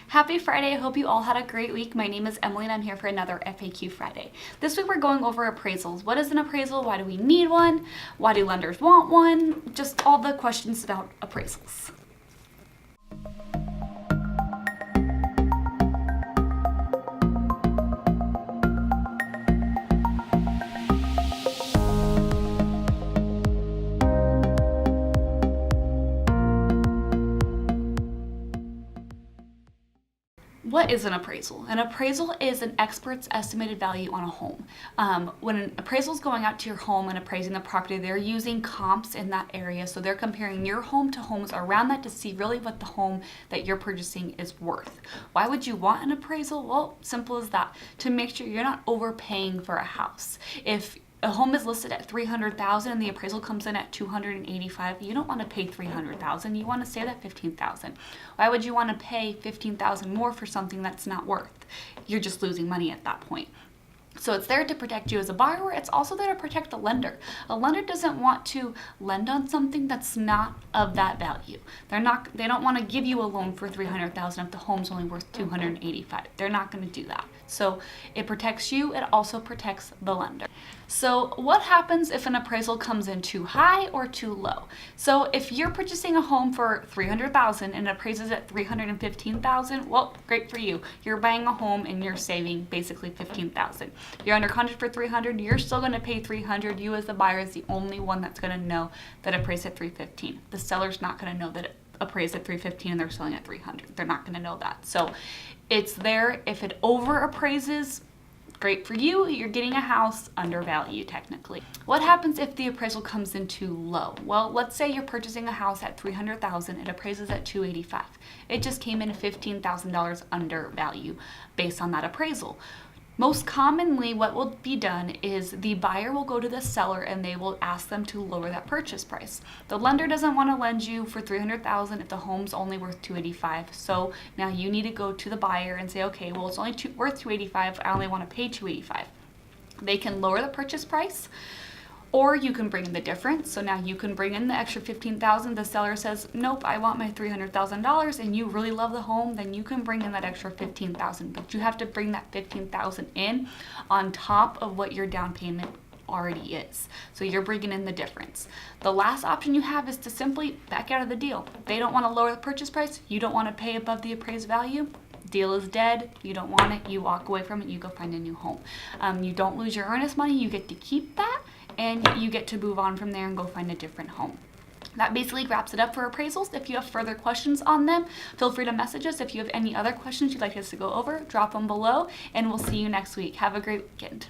Happy Friday. I hope you all had a great week. My name is Emily and I'm here for another FAQ Friday. This week we're going over appraisals. What is an appraisal? Why do we need one? Why do lenders want one? Just all the questions about appraisals. What is an appraisal? An appraisal is an expert's estimated value on a home. When an appraisal is going out to your home and appraising the property, they're using comps in that area. So they're comparing your home to homes around that to see really what the home that you're purchasing is worth. Why would you want an appraisal? Well, simple as that. To make sure you're not overpaying for a house. If a home is listed at $300,000 and the appraisal comes in at $285,000, you don't want to pay $300,000. You want to stay at $15,000. Why would you want to pay $15,000 more for something that's not worth? You're just losing money at that point. So it's there to protect you as a borrower. It's also there to protect the lender. A lender doesn't want to lend on something that's not of that value. They don't want to give you a loan for $300,000 if the home's only worth $285,000. They're not going to do that. So it protects you. It also protects the lender. So what happens if an appraisal comes in too high or too low? So if you're purchasing a home for $300,000 and it appraises at $315,000, well, great for you. You're buying a home and you're saving basically $15,000. You're under contract for $300,000, you're still going to pay $300,000. You as the buyer is the only one that's going to know that it appraised at $315,000. The seller's not going to know that it appraised at $315,000 and they're selling at $300,000. They're not going to know that. So it's there. If it over appraises, great for you. You're getting a house undervalued technically. What happens if the appraisal comes in too low? Well, let's say you're purchasing a house at $300,000. It appraises at $285,000. It just came in $15,000 under value based on that appraisal. Most commonly, what will be done is the buyer will go to the seller and they will ask them to lower that purchase price. The lender doesn't want to lend you for $300,000 if the home's only worth $285,000. So now you need to go to the buyer and say, okay, well, it's only worth $285,000. I only want to pay $285,000. They can lower the purchase price, or you can bring in the difference. So now you can bring in the extra $15,000. The seller says, nope, I want my $300,000, and you really love the home, then you can bring in that extra $15,000. But you have to bring that $15,000 in on top of what your down payment already is. So you're bringing in the difference. The last option you have is to simply back out of the deal. They don't want to lower the purchase price. You don't want to pay above the appraised value. Deal is dead. You don't want it. You walk away from it. You go find a new home. You don't lose your earnest money. You get to keep that, and you get to move on from there and go find a different home. That basically wraps it up for appraisals. If you have further questions on them, feel free to message us. If you have any other questions you'd like us to go over, drop them below, and we'll see you next week. Have a great weekend.